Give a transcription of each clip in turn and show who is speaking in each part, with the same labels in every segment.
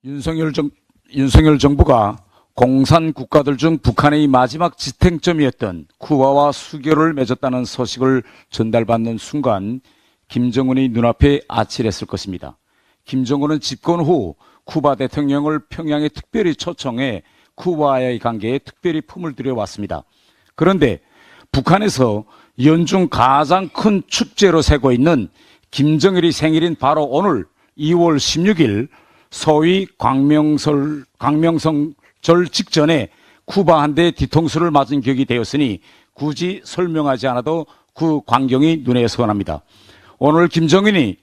Speaker 1: 윤석열 정부가 공산 국가들 중 북한의 마지막 지탱점이었던 쿠바와 수교를 맺었다는 소식을 전달받는 순간 김정은의 눈앞에 아찔했을 것입니다. 김정은은 집권 후 쿠바 대통령을 평양에 특별히 초청해 쿠바와의 관계에 특별히 품을 들여왔습니다. 그런데 북한에서 연중 가장 큰 축제로 세고 있는 김정일의 생일인 바로 오늘 2월 16일 소위 광명성절 직전에 쿠바 한 대 뒤통수를 맞은 격이 되었으니 굳이 설명하지 않아도 그 광경이 눈에 선합니다. 오늘 김정은이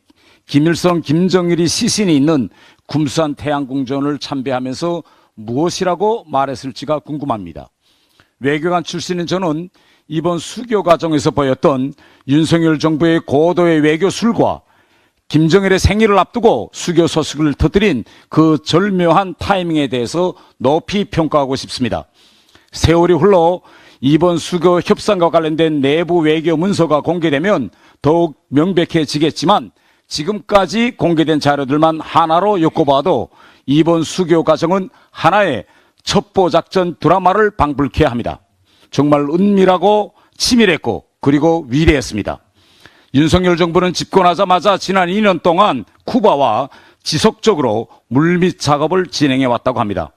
Speaker 1: 김일성, 김정일이 시신이 있는 kumsan 태양궁전을 참배하면서 무엇이라고 말했을지가 궁금합니다. 외교관 출신인 저는 이번 수교 과정에서 보였던 윤석열 정부의 고도의 외교술과 김정일의 생일을 앞두고 수교 소식을 터뜨린 그 절묘한 타이밍에 대해서 높이 평가하고 싶습니다. 세월이 흘러 이번 수교 협상과 관련된 내부 외교 문서가 공개되면 더욱 명백해지겠지만 지금까지 공개된 자료들만 하나로 엮어봐도 이번 수교 과정은 하나의 첩보작전 드라마를 방불케 합니다. 정말 은밀하고 치밀했고 그리고 위대했습니다. 윤석열 정부는 집권하자마자 지난 2년 동안 쿠바와 지속적으로 물밑 작업을 진행해 왔다고 합니다.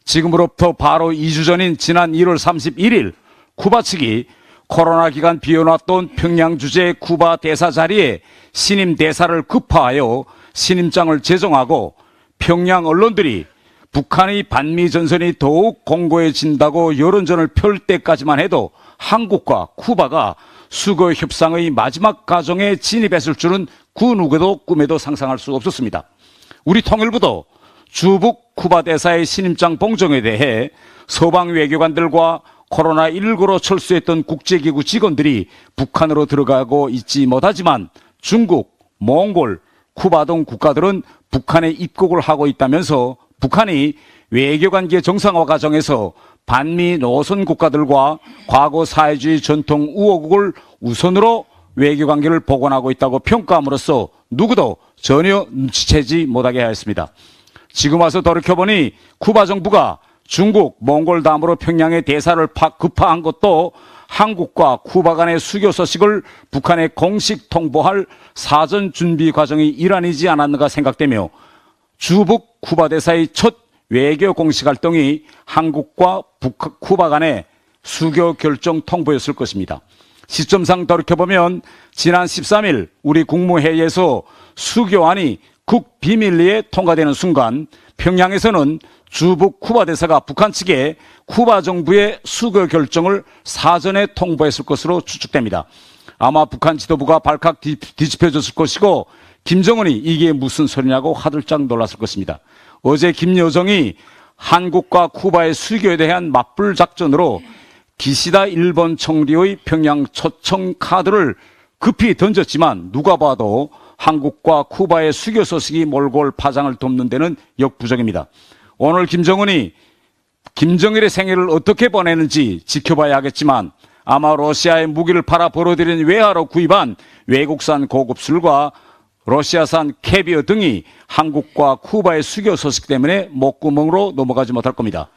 Speaker 1: 지금으로부터 바로 2주 전인 지난 1월 31일 쿠바 측이 코로나 기간 비워놨던 평양 주재 쿠바 대사 자리에 신임 대사를 급파하여 신임장을 제정하고 평양 언론들이 북한의 반미 전선이 더욱 공고해진다고 여론전을 펼 때까지만 해도 한국과 쿠바가 수교 협상의 마지막 과정에 진입했을 줄은 그 누구도 꿈에도 상상할 수 없었습니다. 우리 통일부도 주북 쿠바 대사의 신임장 봉정에 대해 서방 외교관들과 코로나19로 철수했던 국제기구 직원들이 북한으로 들어가고 있지 못하지만 중국, 몽골, 쿠바 등 국가들은 북한에 입국을 하고 있다면서 북한이 외교관계 정상화 과정에서 반미 노선 국가들과 과거 사회주의 전통 우호국을 우선으로 외교관계를 복원하고 있다고 평가함으로써 누구도 전혀 눈치채지 못하게 하였습니다. 지금 와서 돌이켜보니 쿠바 정부가 중국, 몽골 다음으로 평양에 대사를 급파한 것도 한국과 쿠바 간의 수교 소식을 북한에 공식 통보할 사전 준비 과정의 일환이지 않았는가 생각되며 주북 쿠바 대사의 첫 외교 공식 활동이 한국과 쿠바 간의 수교 결정 통보였을 것입니다. 시점상 돌이켜보면 지난 13일 우리 국무회의에서 수교안이 국비밀리에 통과되는 순간 평양에서는 주북 쿠바 대사가 북한 측에 쿠바 정부의 수교 결정을 사전에 통보했을 것으로 추측됩니다. 아마 북한 지도부가 발칵 뒤집혀졌을 것이고 김정은이 이게 무슨 소리냐고 화들짝 놀랐을 것입니다. 어제 김여정이 한국과 쿠바의 수교에 대한 맞불 작전으로 기시다 일본 총리의 평양 초청 카드를 급히 던졌지만 누가 봐도 한국과 쿠바의 수교 소식이 몰고 올 파장을 돕는 데는 역부족입니다. 오늘 김정은이 김정일의 생일을 어떻게 보내는지 지켜봐야 하겠지만 아마 러시아에 무기를 팔아 벌어들인 외화로 구입한 외국산 고급 술과 러시아산 캐비어 등이 한국과 쿠바의 수교 소식 때문에 목구멍으로 넘어가지 못할 겁니다.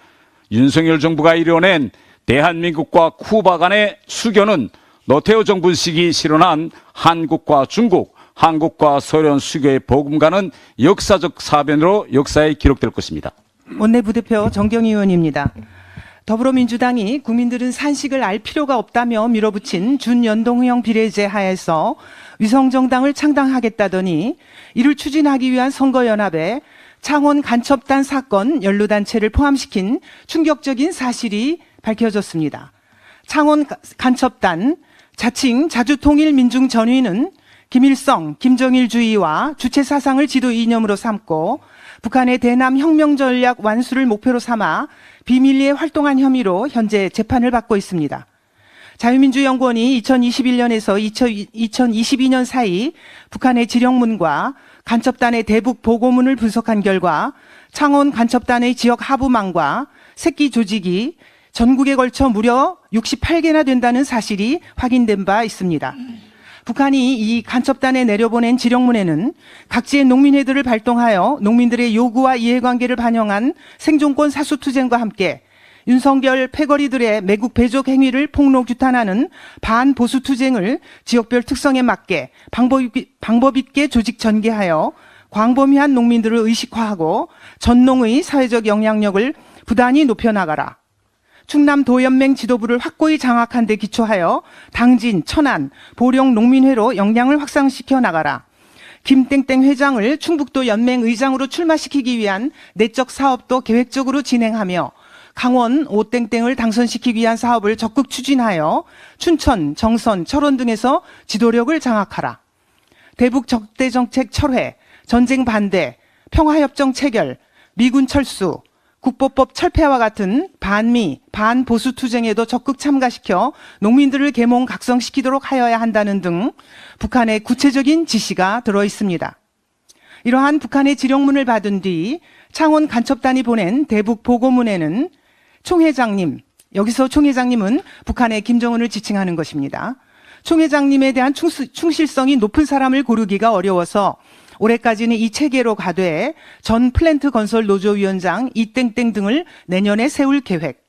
Speaker 1: 윤석열 정부가 이뤄낸 대한민국과 쿠바 간의 수교는 노태우 정부 시기 실현한 한국과 중국, 한국과 소련 수교의 버금가는 역사적 사변으로 역사에 기록될 것입니다.
Speaker 2: 원내부대표 정경희 의원입니다. 더불어민주당이 국민들은 산식을 알 필요가 없다며 밀어붙인 준연동형 비례제 하에서 위성정당을 창당하겠다더니 이를 추진하기 위한 선거연합에 창원 간첩단 사건 연루단체를 포함시킨 충격적인 사실이 밝혀졌습니다. 창원 간첩단 자칭 자주통일민중전위는 김일성, 김정일주의와 주체사상을 지도 이념으로 삼고 북한의 대남 혁명 전략 완수를 목표로 삼아 비밀리에 활동한 혐의로 현재 재판을 받고 있습니다. 자유민주연구원이 2021년에서 2022년 사이 북한의 지령문과 간첩단의 대북 보고문을 분석한 결과 창원 간첩단의 지역 하부망과 새끼 조직이 전국에 걸쳐 무려 68개나 된다는 사실이 확인된 바 있습니다. 북한이 이 간첩단에 내려보낸 지령문에는 각지의 농민회들을 발동하여 농민들의 요구와 이해관계를 반영한 생존권 사수투쟁과 함께 윤석열 패거리들의 매국 배족 행위를 폭로 규탄하는 반보수투쟁을 지역별 특성에 맞게 방법 있게 조직 전개하여 광범위한 농민들을 의식화하고 전농의 사회적 영향력을 부단히 높여나가라. 충남도연맹 지도부를 확고히 장악한 데 기초하여 당진, 천안, 보령 농민회로 역량을 확산시켜 나가라. 김땡땡 회장을 충북도 연맹 의장으로 출마시키기 위한 내적 사업도 계획적으로 진행하며 강원 오땡땡을 당선시키기 위한 사업을 적극 추진하여 춘천, 정선, 철원 등에서 지도력을 장악하라. 대북 적대정책 철회, 전쟁 반대, 평화협정 체결, 미군 철수, 국보법 철폐와 같은 반미, 반보수 투쟁에도 적극 참가시켜 농민들을 계몽 각성시키도록 하여야 한다는 등 북한의 구체적인 지시가 들어 있습니다. 이러한 북한의 지령문을 받은 뒤 창원 간첩단이 보낸 대북 보고문에는 총회장님, 여기서 총회장님은 북한의 김정은을 지칭하는 것입니다. 총회장님에 대한 충실성이 높은 사람을 고르기가 어려워서 올해까지는 이 체계로 가되 전 플랜트 건설 노조위원장 이땡땡 등을 내년에 세울 계획.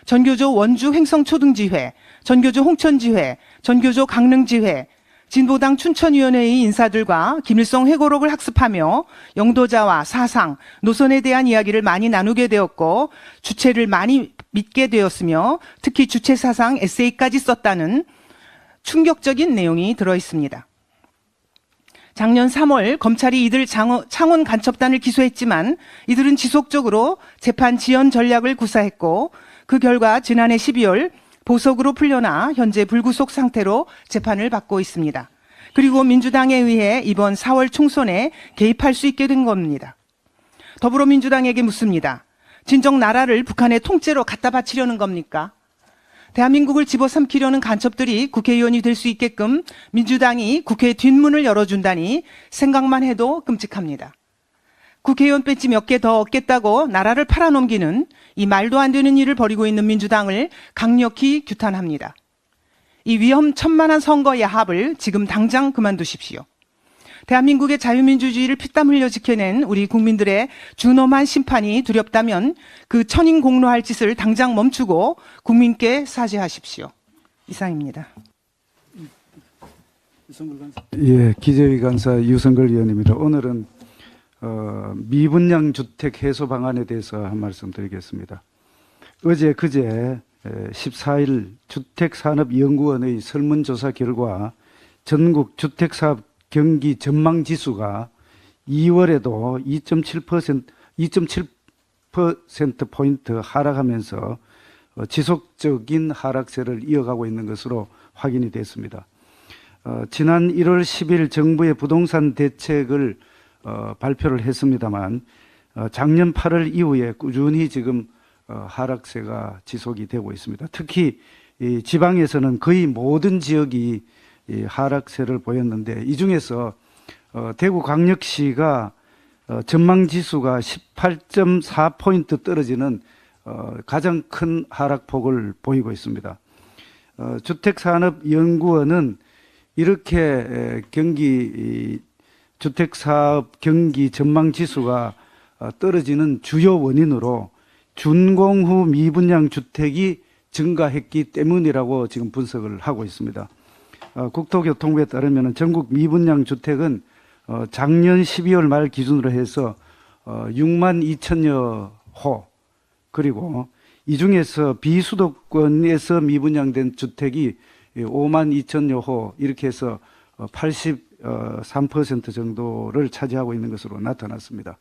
Speaker 2: 전교조 원주 횡성초등지회, 전교조 홍천지회, 전교조 강릉지회, 진보당 춘천위원회의 인사들과 김일성 회고록을 학습하며 영도자와 사상, 노선에 대한 이야기를 많이 나누게 되었고 주체를 많이 믿게 되었으며 특히 주체 사상 에세이까지 썼다는 충격적인 내용이 들어 있습니다. 작년 3월 검찰이 이들 창원 간첩단을 기소했지만 이들은 지속적으로 재판 지연 전략을 구사했고 그 결과 지난해 12월 보석으로 풀려나 현재 불구속 상태로 재판을 받고 있습니다. 그리고 민주당에 의해 이번 4월 총선에 개입할 수 있게 된 겁니다. 더불어민주당에게 묻습니다. 진정 나라를 북한의 통째로 갖다 바치려는 겁니까? 대한민국을 집어삼키려는 간첩들이 국회의원이 될 수 있게끔 민주당이 국회 뒷문을 열어준다니 생각만 해도 끔찍합니다. 국회의원 배지 몇 개 더 얻겠다고 나라를 팔아넘기는 이 말도 안 되는 일을 벌이고 있는 민주당을 강력히 규탄합니다. 이 위험천만한 선거 야합을 지금 당장 그만두십시오. 대한민국의 자유민주주의를 피땀 흘려 지켜낸 우리 국민들의 준엄한 심판이 두렵다면 그 천인공노할 짓을 당장 멈추고 국민께 사죄하십시오. 이상입니다.
Speaker 3: 예, 기재위 간사 유성걸 의원입니다. 오늘은 미분양 주택 해소 방안에 대해서 한 말씀 드리겠습니다. 어제 그제 14일 주택산업연구원의 설문조사 결과 전국 주택사업 경기 전망 지수가 2월에도 2.7%포인트 하락하면서 지속적인 하락세를 이어가고 있는 것으로 확인이 됐습니다. 지난 1월 10일 정부의 부동산 대책을 발표를 했습니다만 작년 8월 이후에 꾸준히 지금 하락세가 지속이 되고 있습니다. 특히 이 지방에서는 거의 모든 지역이 이 하락세를 보였는데 이 중에서 대구광역시가 전망지수가 18.4포인트 떨어지는 가장 큰 하락폭을 보이고 있습니다. 주택산업연구원은 이렇게 주택사업 경기 전망지수가 떨어지는 주요 원인으로 준공후 미분양 주택이 증가했기 때문이라고 지금 분석을 하고 있습니다. 국토교통부에 따르면 전국 미분양 주택은 작년 12월 말 기준으로 해서 6만 2천여 호, 그리고 이 중에서 비수도권에서 미분양된 주택이 5만 2천여 호, 이렇게 해서 83% 정도를 차지하고 있는 것으로 나타났습니다.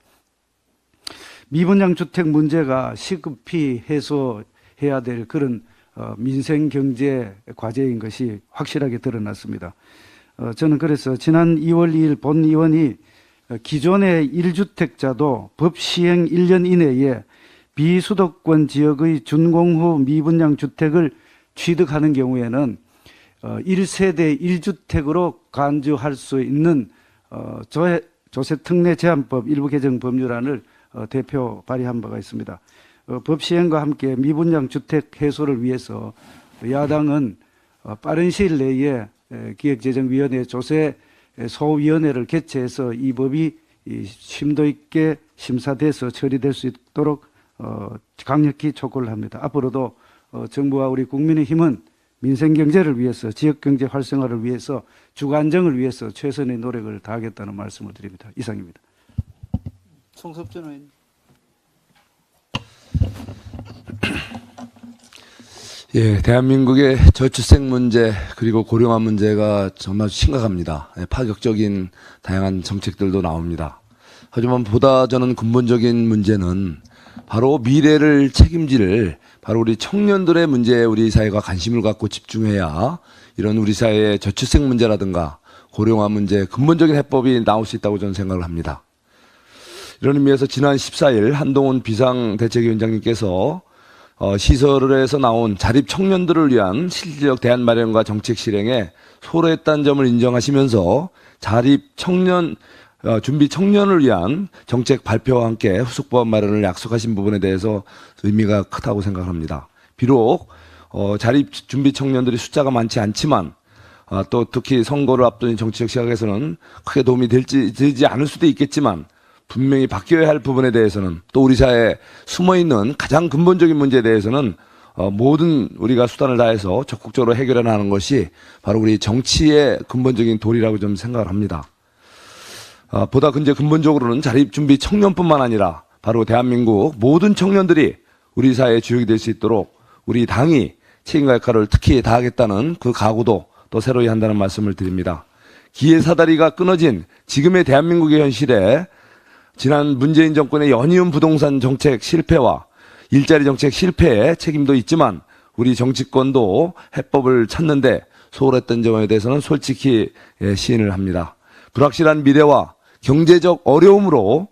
Speaker 3: 미분양 주택 문제가 시급히 해소해야 될 그런 민생 경제 과제인 것이 확실하게 드러났습니다. 저는 그래서 지난 2월 2일 본의원이 기존의 1주택자도 법 시행 1년 이내에 비수도권 지역의 준공후 미분양 주택을 취득하는 경우에는 1세대 1주택으로 간주할 수 있는 조세특례 제한법 일부 개정 법률안을 대표 발의한 바가 있습니다. 법 시행과 함께 미분양 주택 해소를 위해서 야당은 빠른 시일 내에 기획재정위원회 조세 소위원회를 개최해서 이 법이 심도 있게 심사돼서 처리될 수 있도록 강력히 촉구를 합니다. 앞으로도 정부와 우리 국민의힘은 민생 경제를 위해서, 지역 경제 활성화를 위해서, 주거 안정을 위해서 최선의 노력을 다하겠다는 말씀을 드립니다. 이상입니다.
Speaker 4: 송석준 의원님.
Speaker 5: 예, 대한민국의 저출생 문제 그리고 고령화 문제가 정말 심각합니다. 파격적인 다양한 정책들도 나옵니다. 하지만 보다 저는 근본적인 문제는 바로 미래를 책임질 바로 우리 청년들의 문제에 우리 사회가 관심을 갖고 집중해야 이런 우리 사회의 저출생 문제라든가 고령화 문제 근본적인 해법이 나올 수 있다고 저는 생각을 합니다. 이런 의미에서 지난 14일 한동훈 비상대책위원장님께서 시설에서 나온 자립 청년들을 위한 실질적 대안 마련과 정책 실행에 소홀했다는 점을 인정하시면서 자립 청년 준비 청년을 위한 정책 발표와 함께 후속법안 마련을 약속하신 부분에 대해서 의미가 크다고 생각합니다. 비록 자립 준비 청년들이 숫자가 많지 않지만 또 특히 선거를 앞둔 정치적 시각에서는 크게 도움이 되지 않을 수도 있겠지만 분명히 바뀌어야 할 부분에 대해서는 또 우리 사회에 숨어있는 가장 근본적인 문제에 대해서는 모든 우리가 수단을 다해서 적극적으로 해결해 나가는 것이 바로 우리 정치의 근본적인 도리라고 좀 생각을 합니다. 보다 이제 근본적으로는 자립준비 청년뿐만 아니라 바로 대한민국 모든 청년들이 우리 사회의 주역이 될 수 있도록 우리 당이 책임과 역할을 특히 다하겠다는 그 각오도 또 새로이 한다는 말씀을 드립니다. 기회 사다리가 끊어진 지금의 대한민국의 현실에 지난 문재인 정권의 연이은 부동산 정책 실패와 일자리 정책 실패에 책임도 있지만 우리 정치권도 해법을 찾는데 소홀했던 점에 대해서는 솔직히 시인을 합니다. 불확실한 미래와 경제적 어려움으로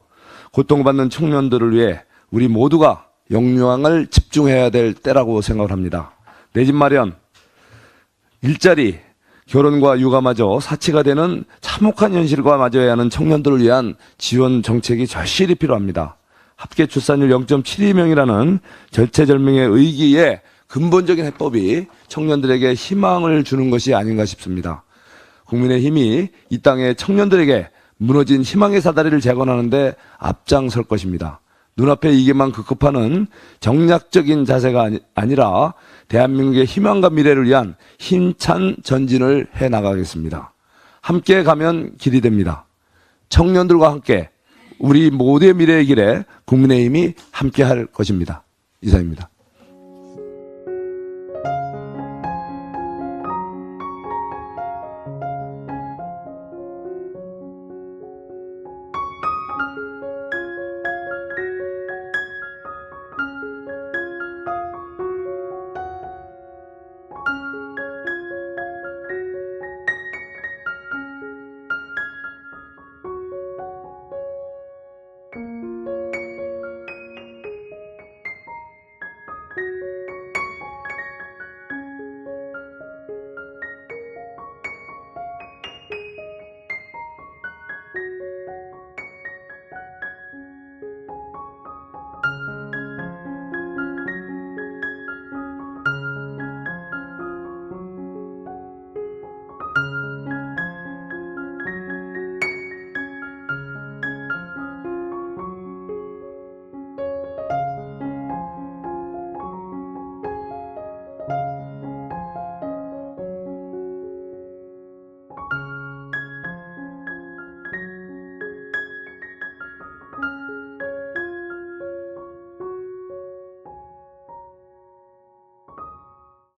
Speaker 5: 고통받는 청년들을 위해 우리 모두가 역량을 집중해야 될 때라고 생각을 합니다. 내 집 마련, 일자리, 결혼과 육아마저 사치가 되는 참혹한 현실과 마주해야 하는 청년들을 위한 지원 정책이 절실히 필요합니다. 합계 출산율 0.72명이라는 절체절명의 의기에 근본적인 해법이 청년들에게 희망을 주는 것이 아닌가 싶습니다. 국민의힘이 이 땅의 청년들에게 무너진 희망의 사다리를 재건하는 데 앞장설 것입니다. 눈앞에 이게만 급급하는 정략적인 자세가 아니라 대한민국의 희망과 미래를 위한 힘찬 전진을 해나가겠습니다. 함께 가면 길이 됩니다. 청년들과 함께 우리 모두의 미래의 길에 국민의힘이 함께할 것입니다. 이상입니다.